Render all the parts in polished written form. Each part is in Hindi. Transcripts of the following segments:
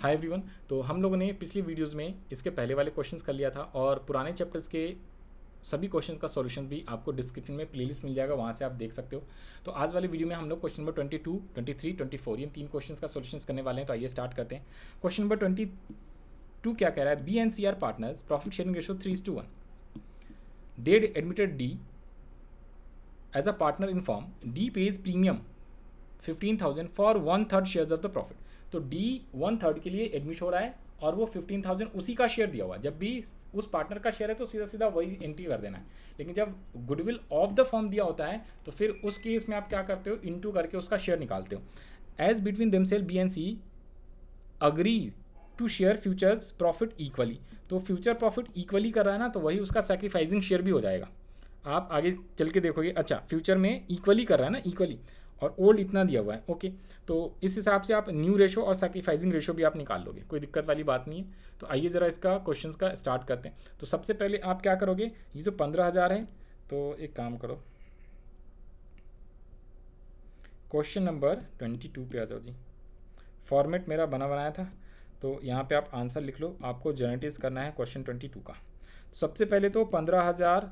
Hi everyone. तो हम लोगों ने पिछली वीडियोस में इसके पहले वाले क्वेश्चंस कर लिया था और पुराने चैप्टर्स के सभी क्वेश्चंस का सॉल्यूशन भी आपको डिस्क्रिप्शन में प्लेलिस्ट मिल जाएगा, वहाँ से आप देख सकते हो। तो आज वाली वीडियो में हम लोग क्वेश्चन नंबर 22, 23, 24 ये तीन क्वेश्चंस का सॉल्यूशंस करने वाले हैं। तो आइए स्टार्ट करते हैं। क्वेश्चन नंबर 22 क्या कह रहा है? B and C are partners, profit sharing ratio 3:1। They admitted D as a partner in firm. D pays premium 15,000 for 1/3 shares of the profit. तो डी 1/3 के लिए एडमिट हो रहा है और वो 15,000 उसी का शेयर दिया हुआ है। जब भी उस पार्टनर का शेयर है तो सीधा सीधा वही एंट्री कर देना है। लेकिन जब गुडविल ऑफ द फर्म दिया होता है तो फिर उस केस में आप क्या करते हो? इनटू करके उसका शेयर निकालते हो। As between themselves B and C agree to share futures profit equally. तो फ्यूचर प्रॉफिट इक्वली कर रहा है ना, तो वही उसका सैक्रिफाइसिंग शेयर भी हो जाएगा। आप आगे चल के देखोगे, अच्छा फ्यूचर में इक्वली कर रहा है ना, इक्वली, और ओल्ड इतना दिया हुआ है। ओके, तो इस हिसाब से आप न्यू रेशो और सैक्रिफाइसिंग रेशो भी आप निकाल लोगे, कोई दिक्कत वाली बात नहीं है। तो आइए ज़रा इसका क्वेश्चंस का स्टार्ट करते हैं। तो सबसे पहले आप क्या करोगे? ये जो 15,000 है, तो एक काम करो, क्वेश्चन नंबर 22 पे आ जाओ जी। फॉर्मेट मेरा बना बनाया था, तो यहाँ पे आप आंसर लिख लो। आपको जनरेटिव करना है क्वेश्चन 22 का। सबसे पहले तो 15,000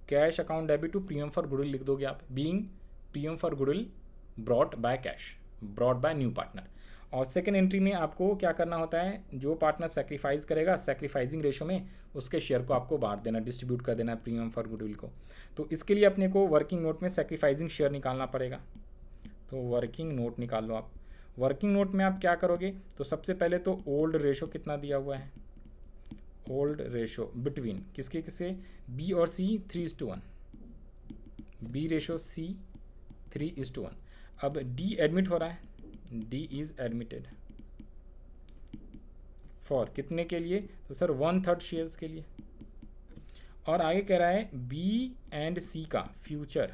cash account debit to premium for goodwill लिख दोगे आप, being premium for goodwill brought by cash, brought by new partner. और सेकेंड एंट्री में आपको क्या करना होता है? जो पार्टनर सेक्रीफाइस करेगा सैक्रिफाइसिंग रेशो में, उसके शेयर को आपको बांट देना, डिस्ट्रीब्यूट कर देना है प्रीमियम फॉर गुडविल को। तो इसके लिए अपने को वर्किंग नोट में सैक्रिफाइसिंग शेयर निकालना पड़ेगा। तो वर्किंग नोट निकाल लो आप। वर्किंग नोट में आप क्या करोगे? तो सबसे पहले तो ओल्ड रेशो कितना दिया हुआ है? ओल्ड रेशो बिटवीन किसके किसके? बी और सी 3:1। बी रेशो सी 3:1। अब डी एडमिट हो रहा है, डी इज एडमिटेड फॉर कितने के लिए? तो सर 1/3 शेयर्स के लिए। और आगे कह रहा है बी एंड सी का फ्यूचर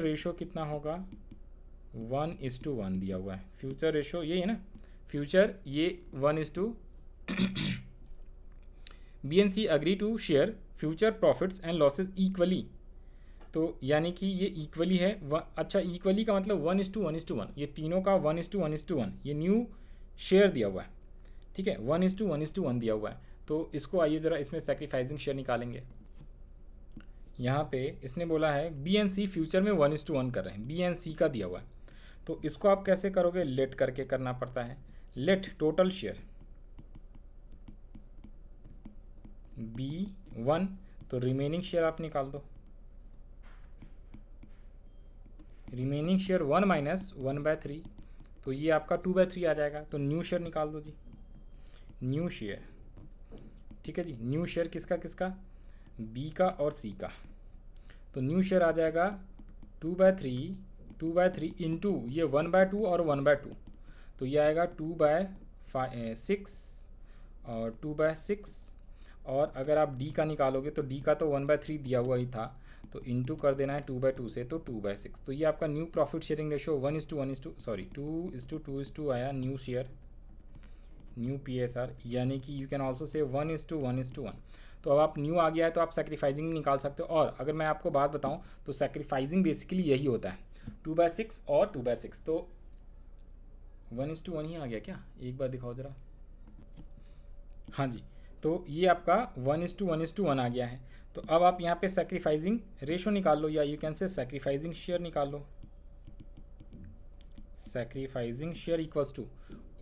रेशो कितना होगा? 1:1 दिया हुआ है। फ्यूचर रेशो ये है ना, फ्यूचर ये 1:, B and C agree to share future profits and losses equally. तो यानी कि ये इक्वली है। अच्छा, इक्वली का मतलब 1:1:1, ये तीनों का 1:1:1, ये न्यू शेयर दिया हुआ है। ठीक है, 1:1:1 दिया हुआ है। तो इसको आइए ज़रा इसमें सैक्रिफाइसिंग शेयर निकालेंगे। यहाँ पे इसने बोला है बी एंड सी फ्यूचर में 1:1 कर रहे हैं, बी एंड सी का दिया हुआ है। तो इसको आप कैसे करोगे? लेट करके करना पड़ता है। लेट टोटल शेयर B1, तो रिमेनिंग शेयर आप निकाल दो। रिमेनिंग शेयर 1 माइनस 1/3, तो ये आपका 2/3 आ जाएगा। तो न्यू शेयर निकाल दो जी, न्यू शेयर। ठीक है जी, न्यू शेयर किसका किसका? बी का और सी का। तो न्यू शेयर आ जाएगा 2/3 इंटू ये 1/2 और 1/2, तो ये आएगा 2/6 और 2/6। और अगर आप डी का निकालोगे तो डी का तो 1/3 दिया हुआ ही था, तो इंटू कर देना है 2/2 से, तो 2/6। तो ये आपका न्यू प्रॉफिट शेयरिंग रेशो 2:2 आया न्यू शेयर, न्यू PSR, यानी कि यू कैन ऑल्सो से 1:1:1। तो अब आप न्यू आ गया है तो आप सैक्रिफाइसिंग निकाल सकते हो। और अगर मैं आपको बात बताऊं तो सैक्रिफाइसिंग बेसिकली यही होता है, 2/6 और 2/6। तो 1:1 ही आ गया क्या? एक बार दिखाओ ज़रा। हाँ जी, तो ये आपका 1:1:1 आ गया है। तो अब आप यहाँ पे सैक्रिफाइसिंग रेशो निकाल लो, या you can say sacrificing share निकाल लो। Sacrificing share equals to,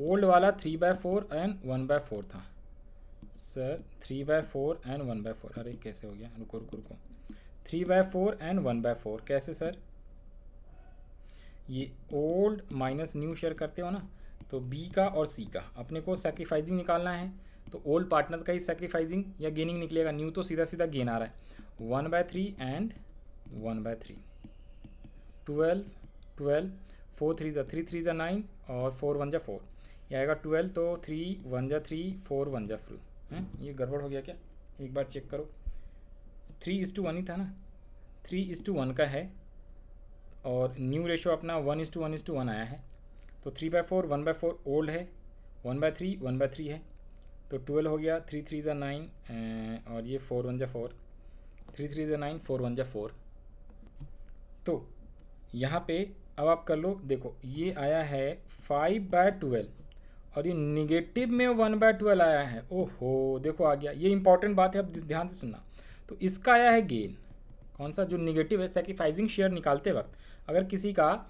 old वाला 3/4 एंड 1/4 था सर, 3/4 एंड 1/4। अरे कैसे हो गया? रुको रुको रुको, 3/4 एंड 1/4 कैसे सर? ये ओल्ड माइनस न्यू शेयर करते हो ना, तो बी का और सी का अपने को सैक्रिफाइसिंग निकालना है। तो ओल्ड पार्टनर का ही सैक्रिफाइसिंग या गेनिंग निकलेगा, न्यू तो सीधा सीधा गेन आ रहा है। 1/3 एंड 1/3, 12 12, 4 3 3 3 9 और 4 1 4, ये आएगा 12। तो 3 1 3, 4 1 4 हैं। ये गड़बड़ हो गया क्या? एक बार चेक करो। 3:1 ही था ना, 3:1 का है और न्यू रेशो अपना 1:1:1 आया है। तो 3/4 1/4 ओल्ड है, 1/3 1/3 है, तो 12 हो गया। 3 3 9 और ये 4 1 4, 3 3 9, 4 1 4। तो यहाँ पे अब आप कर लो, देखो ये आया है 5/12 और ये निगेटिव में 1/12 आया है। ओहो, देखो आ गया, ये इंपॉर्टेंट बात है, अब ध्यान से सुनना। तो इसका आया है गेन, कौन सा, जो निगेटिव है। सैक्रिफाइसिंग शेयर निकालते वक्त अगर किसी का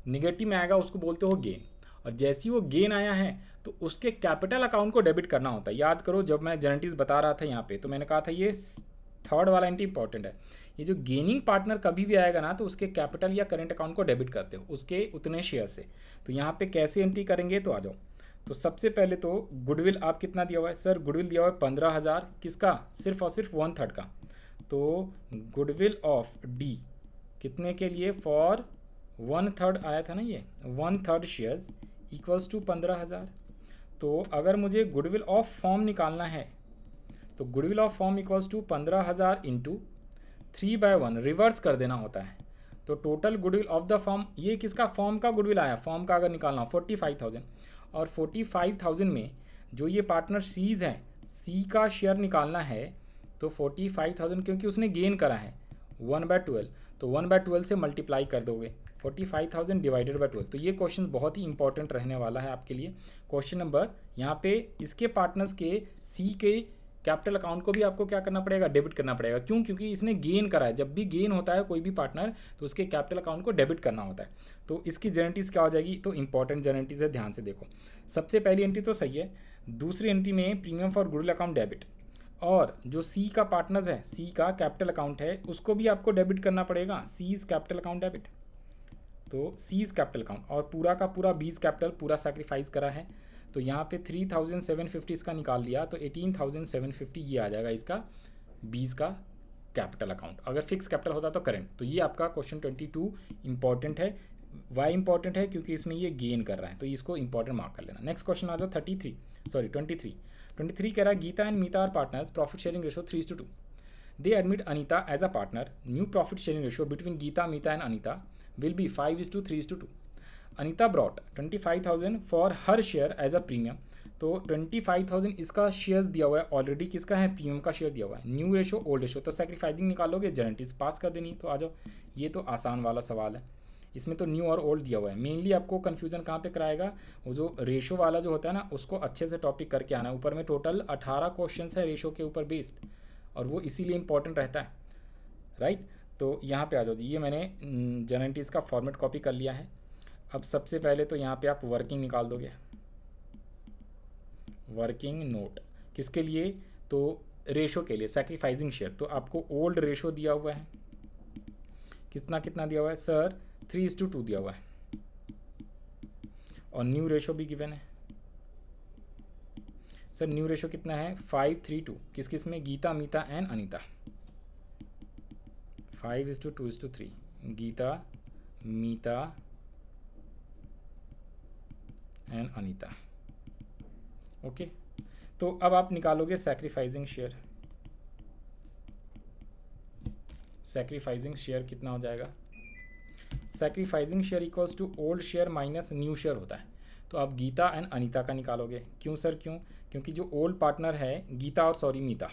निगेटिव में आएगा उसको बोलते हो गेन, और जैसे ही वो गेन आया है तो उसके कैपिटल अकाउंट को डेबिट करना होता है। याद करो, जब मैं जेनेटिक्स बता रहा था यहाँ पे, तो मैंने कहा था ये थर्ड वाला एंट्री इंपॉर्टेंट है। ये जो गेनिंग पार्टनर कभी भी आएगा ना, तो उसके कैपिटल या करेंट अकाउंट को डेबिट करते हो उसके उतने शेयर से। तो यहाँ पे कैसे एंट्री करेंगे, तो आ जाओ। तो सबसे पहले तो गुडविल आप कितना दिया हुआ है सर, गुडविल दिया हुआ है 15,000, किसका, सिर्फ और सिर्फ 1/3 का। तो गुडविल ऑफ डी कितने के लिए, फॉर 1/3 आया था ना, ये 1/3 शेयर्स इक्वल्स टू 15,000। तो अगर मुझे गुडविल ऑफ फॉर्म निकालना है तो goodwill of firm equals to 15,000 into 3/1, reverse कर देना होता है। तो total goodwill of the firm, ये किसका, फॉर्म का गुडविल आया, फॉर्म का अगर निकालना 45,000, और 45,000 में जो ये पार्टनर सीज हैं, सी का शेयर निकालना है, तो 45,000 क्योंकि उसने गेन करा है 1/12, तो 1/12 से मल्टीप्लाई कर दोगे, 45,000 डिवाइडेड बाई 12। तो ये क्वेश्चन बहुत ही इंपॉर्टेंट रहने वाला है आपके लिए। क्वेश्चन नंबर यहाँ पे इसके पार्टनर्स के सी के कैपिटल अकाउंट को भी आपको क्या करना पड़ेगा, डेबिट करना पड़ेगा। क्यों, क्योंकि इसने गेन करा है। जब भी गेन होता है कोई भी पार्टनर, तो उसके कैपिटल अकाउंट को डेबिट करना होता है। तो इसकी जेनेटिक्स क्या हो जाएगी, तो इंपॉर्टेंट जेनेटिक्स है, ध्यान से देखो। सबसे पहली एंट्री तो सही है, दूसरी एंट्री में premium for goodwill account debit, और जो सी का पार्टनर्स है, सी का कैपिटल अकाउंट है, उसको भी आपको डेबिट करना पड़ेगा, सीज कैपिटल अकाउंट डेबिट। तो सीज कैपिटल अकाउंट, और पूरा का पूरा बीज कैपिटल पूरा सैक्रिफाइस करा है। तो यहाँ पे 3,750 इसका निकाल लिया, तो 18,750 ये आ जाएगा इसका बीज का कैपिटल अकाउंट। अगर फिक्स कैपिटल होता तो करेंट। तो ये आपका क्वेश्चन 22 इंपॉर्टेंट है। वाई इंपॉर्टेंट है, क्योंकि इसमें ये गेन कर रहा है, तो इसको इंपॉर्टेंट मार्क कर लेना। नेक्स्ट क्वेश्चन आ जाओ 23 कह रहा है, Gita and Mita are partners, profit sharing ratio 3:2। They admit Anita as a partner, new profit sharing ratio between Gita, Mita and Anita will be 5:3:2. Anita brought 25,000 for her share as a premium. तो 25,000 इसका शेयर्स दिया हुआ है ऑलरेडी, किसका है, प्रीमियम का शेयर दिया हुआ है। न्यू रेशो, ओल्ड रेशो, तो सैक्रिफाइसिंग निकालोगे, जेनेटिक्स पास कर देनी। तो आ जाओ, ये तो आसान वाला सवाल है, इसमें तो न्यू और ओल्ड दिया हुआ है। मेनली आपको कन्फ्यूजन कहाँ पे कराएगा, वो जो रेशो वाला जो होता है ना, उसको अच्छे से टॉपिक करके आना है। ऊपर में टोटल 18 क्वेश्चन है रेशो के ऊपर बेस्ड, और वो इसीलिए इंपॉर्टेंट रहता है, राइट। तो यहाँ पे आ जाओ जी, ये मैंने जेनेटिक्स का फॉर्मेट कॉपी कर लिया है। अब सबसे पहले तो यहाँ पे आप वर्किंग निकाल दोगे, वर्किंग नोट किसके लिए, तो रेशो के लिए, सैक्रिफाइसिंग शेयर। तो आपको ओल्ड रेशो दिया हुआ है, कितना कितना दिया हुआ है सर, 3:2 दिया हुआ है, और न्यू रेशो भी गिवन है सर। न्यू रेशो कितना है, 5:3:2, किस किस में, Gita, Mita and Anita. 5:2:3, Gita, Mita and Anita. Okay, तो अब आप निकालोगे सैक्रिफाइसिंग शेयर। सैक्रिफाइसिंग शेयर कितना हो जाएगा, sacrificing share equals to old share minus new share होता है। तो आप गीता एंड अनीता का निकालोगे। क्यों सर, क्यों, क्योंकि जो ओल्ड पार्टनर है गीता और सॉरी मीता,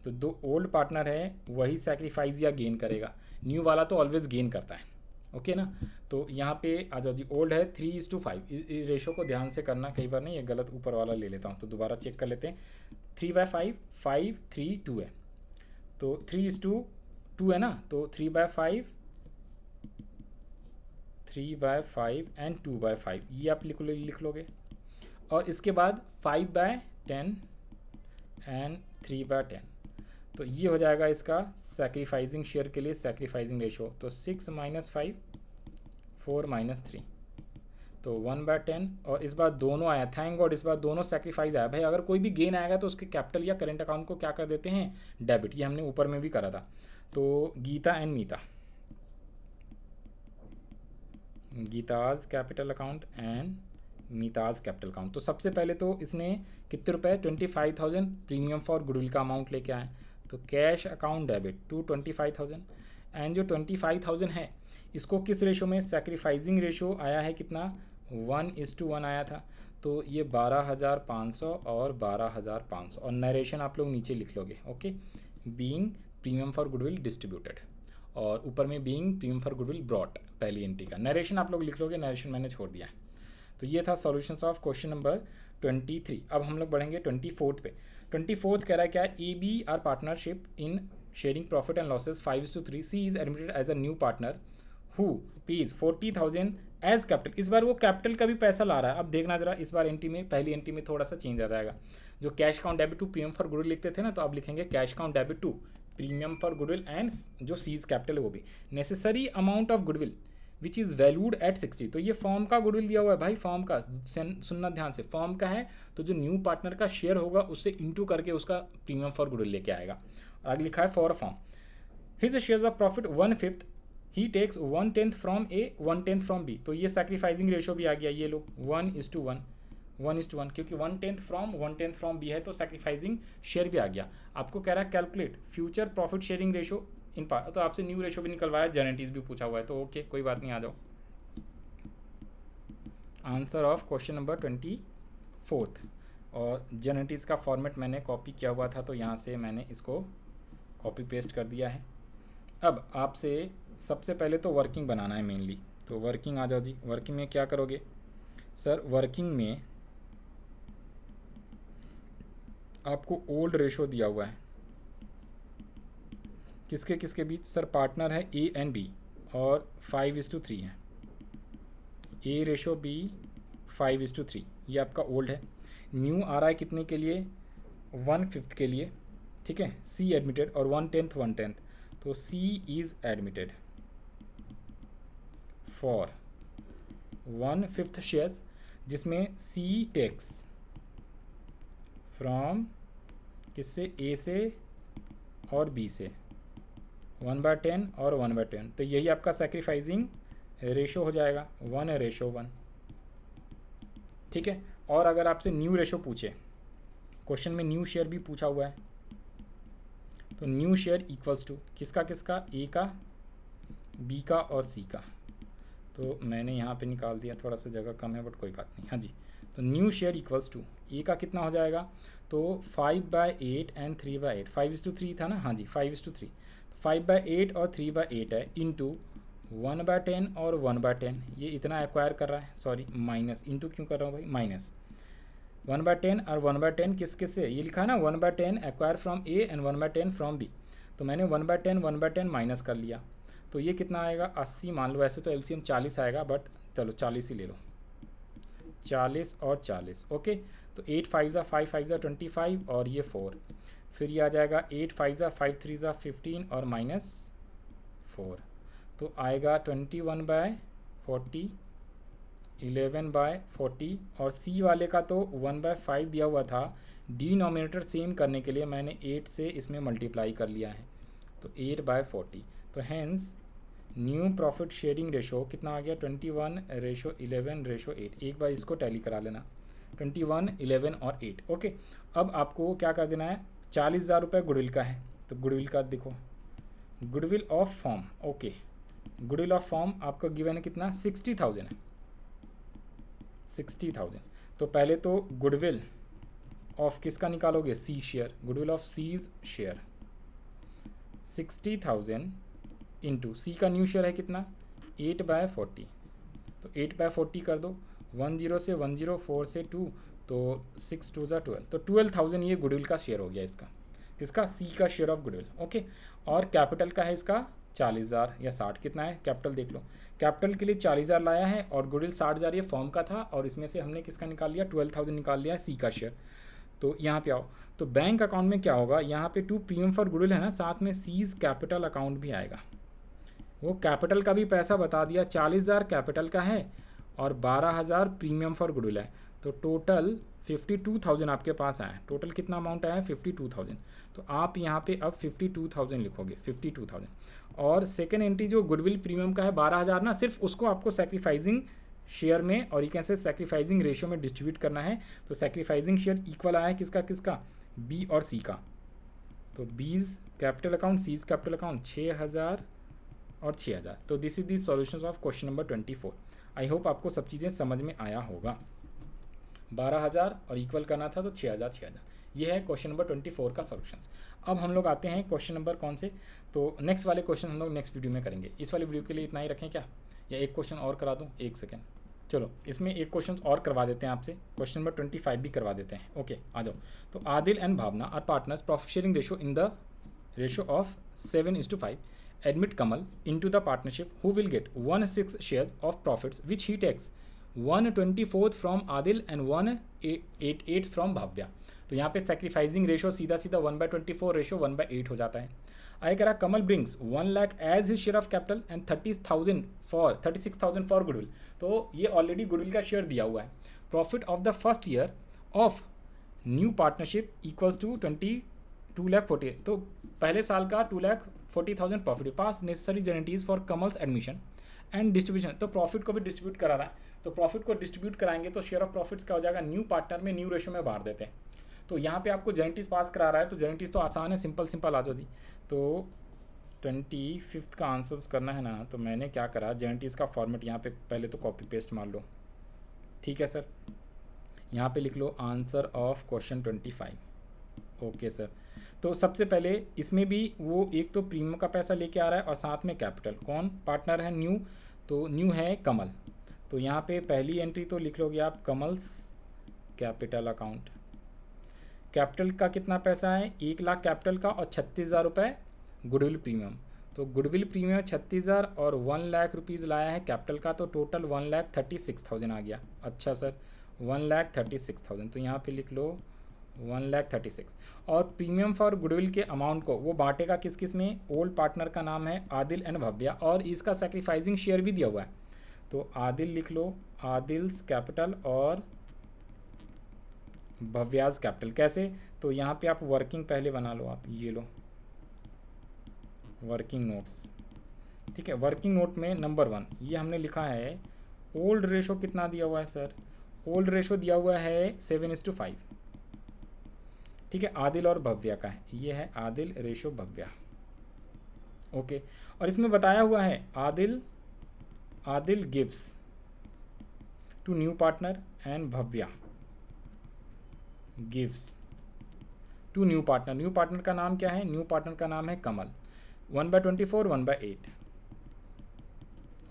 तो दो ओल्ड पार्टनर है वही सैक्रिफाइस या गेन करेगा, न्यू वाला तो ऑलवेज गेन करता है। ओके ना। तो यहाँ पे आ जाओ जी, ओल्ड है 3:5। इस रेशो को ध्यान से करना, कई बार नहीं ये गलत ऊपर वाला ले लेता हूँ, तो दोबारा चेक कर लेते हैं। 3/5, 5:3:2 है, तो 3:2 है ना, तो 3/5 एंड 2/5 ये आप लिख लोगे। और इसके बाद 5/10 एंड 3/10, तो ये हो जाएगा इसका सैक्रिफाइसिंग शेयर के लिए सैक्रिफाइसिंग रेशो। तो 6 - 5, 4 - 3, तो 1/10। और इस बार दोनों आया, थैंक गॉड, इस बार दोनों सैक्रिफाइस आया। भाई अगर कोई भी गेन आएगा तो उसके कैपिटल या करेंट अकाउंट को क्या कर देते हैं, डेबिट। ये हमने ऊपर में भी करा था। तो Gita and Mita, Gita's capital account and Mita's capital account. तो सबसे पहले तो इसने कितने रुपए, 25,000 प्रीमियम फॉर गुडविल का अमाउंट लेके आए। तो cash account debit to 25,000, and जो 25,000 है इसको किस रेशो में, सैक्रिफाइसिंग रेशो आया है कितना, 1:1 आया था। तो ये 12,500 और 12,500, और नरेशन आप लोग नीचे लिख लोगे। Okay, being premium for goodwill distributed, और ऊपर में being premium for goodwill brought, पहली एंट्री का नरेशन आप लोग लिख लोगे, नरेशन मैंने छोड़ दिया है। तो ये था सॉल्यूशंस ऑफ क्वेश्चन नंबर 23। अब हम लोग बढ़ेंगे 24th पे। 24th कह रहा है क्या है, A B are partnership in sharing profit and losses 5:3। C is admitted as a new partner who pays 40,000 as capital. इस बार वो कैपिटल का भी पैसा ला रहा है। अब देखना जरा, इस बार एंट्री में, पहली एंट्री में थोड़ा सा चेंज आ जाएगा। जो cash count debit to premium for goodwill लिखते थे ना, तो अब लिखेंगे cash count debit to premium for goodwill and जो सीज कैपिटल है वो भी necessary amount of goodwill which is valued at 60। तो ये फॉर्म का गुडविल दिया हुआ है भाई, फॉर्म का सुनना ध्यान से, फॉर्म का है तो जो न्यू पार्टनर का शेयर होगा उससे इंटू करके उसका प्रीमियम फॉर गुडविल लेके आएगा। आगे लिखा है for firm his shares of profit 1/5 he takes 1/10 from A 1/10 from B. तो ये सैक्रिफाइसिंग रेशो भी आ गया, ये लो 1:1 क्योंकि 1/10 फ्रॉम 1/10 फ्रॉम बी है तो सैक्रिफाइसिंग शेयर भी आ गया। आपको कह रहा है calculate future profit sharing ratio in part, तो आपसे न्यू रेशो भी निकलवाया, जेनेटिस भी पूछा हुआ है, तो ओके कोई बात नहीं, आ जाओ। Answer of question number 24th। और जेनेटिस का फॉर्मेट मैंने कॉपी किया हुआ था तो यहाँ से मैंने इसको कॉपी पेस्ट कर दिया है। अब आपसे सबसे पहले तो वर्किंग बनाना है मेनली, तो वर्किंग आ जाओ जी। वर्किंग में क्या करोगे सर, वर्किंग में आपको ओल्ड रेशो दिया हुआ है किसके किसके बीच सर, पार्टनर है ए एंड बी और 5:3 है। ए रेशो बी 5:3, ये आपका ओल्ड है। न्यू आ रहा है कितने के लिए, 1/5 के लिए, ठीक है। सी एडमिटेड और 1/10, तो सी इज एडमिटेड फॉर 1/5 शेयर्स जिसमें सी टेक्स फ्रॉम किससे, ए से और बी से 1/10 और 1/10। तो यही आपका सैक्रिफाइसिंग रेशो हो जाएगा 1:1, ठीक है। और अगर आपसे न्यू रेशो पूछे, क्वेश्चन में न्यू शेयर भी पूछा हुआ है, तो न्यू शेयर इक्वल्स टू किसका किसका, ए का, बी का और सी का। तो मैंने यहाँ पे निकाल दिया, थोड़ा सा जगह कम है बट कोई बात नहीं, हाँ जी। तो न्यू शेयर इक्वल्स टू ए का कितना हो जाएगा, तो 5/8 एंड 3/8, 5:3 था ना, हाँ जी 5:3, 5/8 और 3/8 है इंटू 1/10 और 1/10, ये इतना एक्वायर कर रहा है, सॉरी माइनस, इंटू क्यों कर रहा हूँ भाई, माइनस 1/10 और 1/10 किस किस से, ये लिखा है ना 1/10 acquire from A and 1/10 from B. तो मैंने 1/10 माइनस कर लिया, तो ये कितना आएगा 80 मान लो, वैसे तो एलसीएम 40 आएगा बट चलो 40 ही ले लो, 40 और 40, ओके। तो 8 5 5 5 25 और ये 4, फिर ये आ जाएगा 8 5 5 3 15 और -4, तो आएगा 21/40, 11/40। और सी वाले का तो 1/5 दिया हुआ था, डिनोमिनेटर सेम करने के लिए मैंने 8 से इसमें मल्टीप्लाई कर लिया है, तो 8/40। तो hence new profit sharing ratio कितना आ गया, 21:11:8। एक बार इसको टैली करा लेना, 21, 11 और 8, ओके। अब आपको क्या कर देना है, 40,000 रुपये गुडविल का है, तो गुडविल का देखो, goodwill of form, okay. Goodwill of form आपका गिवन है कितना, 60,000 है, 60,000। तो पहले तो गुडविल ऑफ किसका निकालोगे, C share, goodwill of C's share 60,000 into C का न्यू शेयर है कितना, 8/40, तो 8/40 कर दो, 10 से 10, 4 से 2, तो 6 2 12, तो 12,000 ये गुडविल का शेयर हो गया इसका, किसका, सी का शेयर ऑफ गुडविल, ओके। और कैपिटल का है इसका 40,000 या 60, कितना है कैपिटल देख लो, कैपिटल के लिए 40,000 लाया है और गुडविल 60,000 ये फॉर्म का था, और इसमें से हमने किसका निकाल लिया, 12,000 निकाल लिया है सी का शेयर। तो यहाँ पे आओ, तो बैंक अकाउंट में क्या होगा, यहाँ पे 2 प्रीमियम फॉर गुडविल है ना, साथ में सीज कैपिटल अकाउंट भी आएगा। वो कैपिटल का भी पैसा बता दिया, 40,000 कैपिटल का है और 12,000 प्रीमियम फॉर गुडविल है, तो टोटल 52,000 आपके पास आया। टोटल कितना अमाउंट आया, 52,000। तो आप यहाँ पे अब 52,000 लिखोगे, 52,000। और सेकेंड एंट्री जो गुडविल प्रीमियम का है 12,000 ना, सिर्फ उसको आपको सैक्रिफाइसिंग शेयर में और ये कैसे सैक्रिफाइसिंग रेशियो में डिस्ट्रीब्यूट करना है। तो सैक्रिफाइसिंग शेयर इक्वल आया है किसका किसका, बी और सी का। तो बीज capital account, seize capital account 6,000 और 6,000। तो this is the solutions of question number 24। I hope आपको सब चीज़ें समझ में आया होगा। 12,000 और इक्वल करना था तो 6,000 6,000। ये है क्वेश्चन नंबर 24 का सॉल्यूशंस। अब हम लोग आते हैं क्वेश्चन नंबर कौन से, तो नेक्स्ट वाले क्वेश्चन हम लोग नेक्स्ट वीडियो में करेंगे। इस वाले वीडियो के लिए इतना ही रखें क्या, या एक क्वेश्चन और करा दूँ, एक सेकेंड। चलो इसमें एक क्वेश्चन और करवा देते हैं आपसे, क्वेश्चन नंबर 25 भी करवा देते हैं। ओके आ जाओ। तो Adil and Bhavna are partners, profit sharing ratio in the ratio of 7:5. Admit Kamal into the partnership, who will get 1/6 shares of profits which he takes 1/24 from Adil and 1/8 from Bhavya। तो यहाँ पे सेक्रीफाइजिंग रेशो सीधा सीधा 1/24 रेशो 1/8 हो जाता है। आगे कह रहा Kamal brings 1 lakh as his share of capital and 36,000 for goodwill. तो ये ऑलरेडी गुडविल का शेयर दिया हुआ है। Profit of the first year of new partnership equals to 2,40,000। तो पहले साल का 2,40,000 profit. Pass necessary guarantees for Kamal's admission and distribution. तो प्रॉफिट को भी डिस्ट्रीब्यूट करा रहा है, तो प्रॉफिट को डिस्ट्रीब्यूट कराएंगे तो शेयर ऑफ प्रॉफिट्स क्या हो जाएगा, न्यू पार्टनर में न्यू रेशो में बांट देते हैं। तो यहाँ पे आपको गारंटीज पास करा रहा है, तो गारंटीज तो आसान है, सिंपल आ जाओ जी। तो 25 का आंसर्स करना है ना, तो मैंने क्या करा, गारंटीज का फॉर्मेट यहाँ पे पहले तो कॉपी पेस्ट मार लो। ठीक है सर, यहाँ पे लिख लो answer of question 25। Okay sir. तो सबसे पहले इसमें भी वो एक तो प्रीमियम का पैसा लेके आ रहा है और साथ में कैपिटल। कौन पार्टनर है, न्यू, तो न्यू है कमल। तो यहाँ पे पहली एंट्री तो लिख लोगे आप कमल्स कैपिटल अकाउंट। कैपिटल का कितना पैसा है, 1 लाख कैपिटल का और 36,000 रुपये गुडविल प्रीमियम। तो गुडविल प्रीमियम 36,000 और 1 लाख रुपीज़ लाया है कैपिटल का, तो टोटल 1,36,000 आ गया। अच्छा सर, 1,36,000, तो यहाँ पे लिख लो 1,36,000। और प्रीमियम फॉर गुडविल के अमाउंट को वो बांटेगा किस किस में, ओल्ड पार्टनर का नाम है आदिल एंड भव्या, और इसका सेक्रीफाइजिंग शेयर भी दिया हुआ है। तो आदिल लिख लो, आदिल्स कैपिटल और भव्याज कैपिटल। कैसे, तो यहाँ पे आप वर्किंग पहले बना लो, आप ये लो वर्किंग नोट्स। ठीक है, वर्किंग नोट में नंबर 1 ये हमने लिखा है, ओल्ड रेशो कितना दिया हुआ है सर, ओल्ड रेशो दिया हुआ है 7:5। ठीक है, आदिल और भव्या का है, ये है आदिल रेशो भव्या। ओके, और इसमें बताया हुआ है Adil gives to new partner and Bhavya gives to new partner. New partner का नाम क्या है, न्यू पार्टनर का नाम है कमल। 1/24 1/8,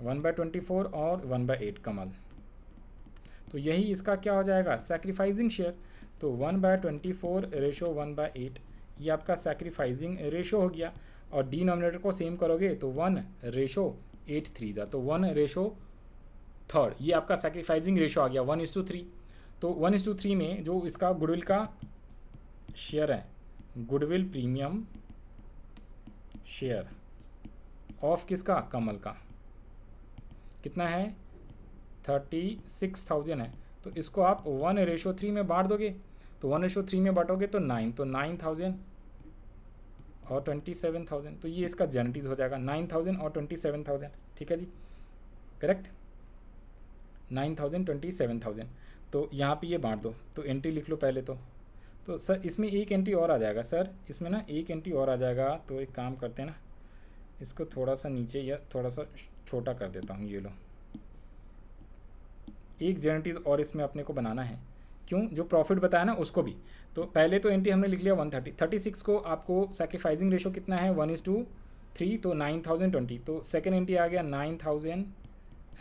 1/24 और 1/8 कमल। तो यही इसका क्या हो जाएगा, सेक्रीफाइजिंग शेयर। तो 1/24 रेशो 1/8 ये आपका सेक्रीफाइजिंग रेशो हो गया। और डिनोमिनेटर को सेम करोगे तो 1/8 तो 1/3 ये आपका सेक्रीफाइजिंग रेशो आ गया 1:3। तो 1:3 में जो इसका गुडविल का शेयर है, गुडविल प्रीमियम शेयर ऑफ किसका, कमल का, कितना है 36,000 है। तो इसको आप 1:3 में बांट दोगे, तो 1:3 में बांटोगे तो 9, तो 9,000 और 27,000। तो ये इसका जेनेटिज हो जाएगा 9,000 और 27,000। ठीक है जी, करेक्ट, 9,000 27,000। तो यहाँ पे ये बांट दो, तो एंट्री लिख लो पहले तो सर इसमें एक एंट्री और आ जाएगा सर, इसमें ना एक एंट्री और आ जाएगा। तो एक काम करते हैं ना, इसको थोड़ा सा नीचे या थोड़ा सा छोटा कर देता हूँ, ये लो, एक जेनेटिज और इसमें अपने को बनाना है। क्यों, जो प्रॉफिट बताया ना उसको भी। तो पहले तो एंट्री हमने लिख लिया 130, 36 को आपको सेक्रीफाइजिंग रेशो कितना है 1:3, तो 9,020। तो सेकेंड एंट्री आ गया 9,000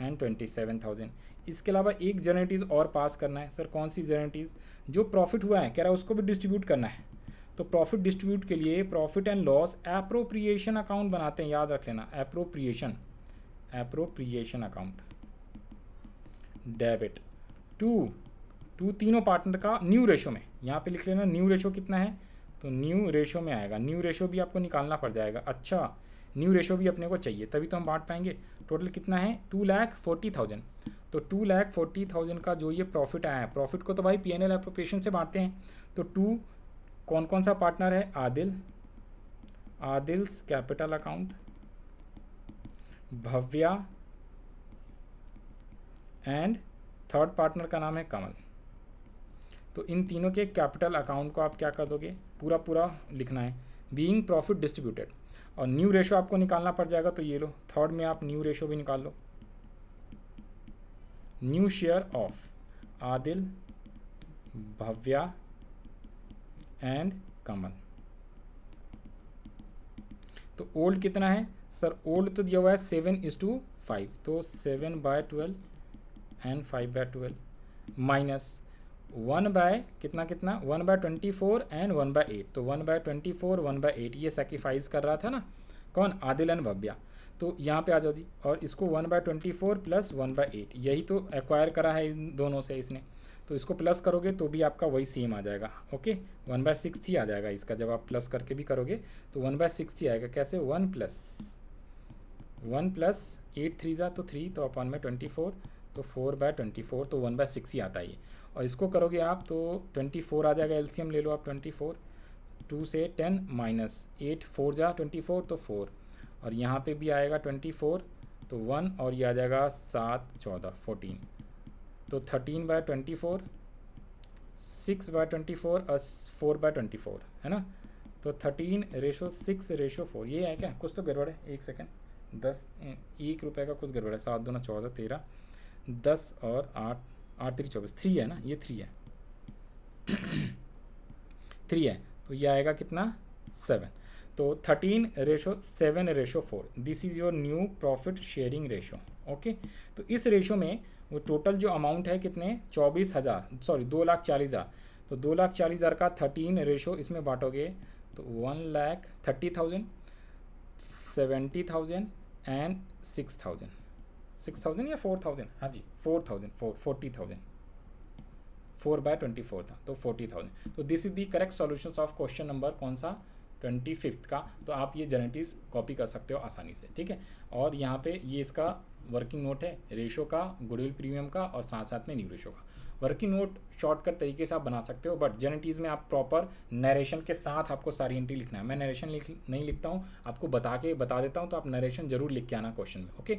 एंड 27,000। इसके अलावा एक जेनेटिज और पास करना है। सर कौन सी जेनेटिज, जो प्रॉफिट हुआ है कह रहा है उसको भी डिस्ट्रीब्यूट करना है। तो प्रॉफिट डिस्ट्रीब्यूट के लिए profit and loss appropriation account बनाते हैं, याद रख लेना, एप्रोप्रिएशन अकाउंट, डेबिट टू तीनों पार्टनर का न्यू रेशो में। यहाँ पे लिख लेना न्यू रेशो कितना है, तो न्यू रेशो में आएगा, न्यू रेशो भी आपको निकालना पड़ जाएगा। अच्छा, न्यू रेशो भी अपने को चाहिए तभी तो हम बांट पाएंगे। टोटल कितना है 2,40,000। तो 2,40,000 का जो ये प्रॉफिट आया है, प्रॉफिट को तो भाई P&L एप्रोप्रिएशन से बांटते हैं। तो कौन कौन सा पार्टनर है, Adil's capital account, Bhavya and third partner का नाम है कमल। तो इन तीनों के कैपिटल अकाउंट को आप क्या कर दोगे, पूरा लिखना है, बीइंग प्रॉफिट डिस्ट्रीब्यूटेड। और न्यू रेशो आपको निकालना पड़ जाएगा, तो ये लो, थर्ड में आप न्यू रेशो भी निकाल लो, new share of Adil, Bhavya and Kamal. तो ओल्ड कितना है सर, ओल्ड तो दिया हुआ है 7:5, तो 7/12 एंड 5/12 माइनस 1 कितना 1/24 एंड 1/8, तो 1/24 1/8 ये सेक्रीफाइस कर रहा था ना कौन, आदिल एंड भव्या। तो यहाँ पे आ जाओ जी, और इसको 1/24 प्लस 1/8 यही तो एक्वायर करा है इन दोनों से इसने, तो इसको प्लस करोगे तो भी आपका वही सेम आ जाएगा। ओके 1/6 ही आ जाएगा इसका, जब आप प्लस करके भी करोगे तो 1/6 ही आएगा। कैसे 1 प्लस 8 3 जा तो 3, तो अपॉन में 24, तो 4/24, तो 1/6 ही आता है ये। और इसको करोगे आप तो 24 आ जाएगा, एलसीएम ले लो आप 24, 2 से 10 माइनस 8 4 जा 24, तो 4, और यहाँ पे भी आएगा 24, तो 1, और ये आ जाएगा 7 14 14, तो 13/24, 6/24 और 4/24 है ना, तो 13:6:4 ये है क्या, कुछ तो गड़बड़ है, 1 सेकेंड, 10 1 रुपये का कुछ गड़बड़ है, 7 दूना 14 13 10 और 8 8 3 24, 3 है ना, ये 3 है 3 है, तो ये आएगा कितना 7, तो 13:7:4 this is your new profit sharing ratio. Okay, तो इस रेशो में वो टोटल जो अमाउंट है कितने 2,40,000, तो 2,40,000 का 13 रेशो इसमें बांटोगे तो 1,30,000 70,000 एंड 6,000 या 4,000, हाँ जी 40,000 4/24 था तो 40,000। तो this is the correct solutions of question number कौन सा 25 का। तो आप ये जनरेटिव कॉपी कर सकते हो आसानी से, ठीक है। और यहाँ पे ये इसका वर्किंग नोट है रेशो का, गुडविल प्रीमियम का, और साथ साथ में न्यू रेशो का। वर्किंग नोट शॉर्टकट तरीके से आप बना सकते हो, बट जनरेटिव में आप प्रॉपर नरेशन के साथ आपको सारी एंट्री लिखना है। मैं नरेशन नहीं लिखता हूँ, आपको बता देता हूँ, तो आप नरेशन जरूर लिख के आना क्वेश्चन में। ओके,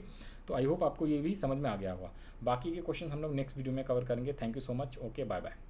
तो आई होप आपको ये भी समझ में आ गया होगा। बाकी के क्वेश्चन हम लोग नेक्स्ट वीडियो में कवर करेंगे। Thank you so much. Okay, bye bye.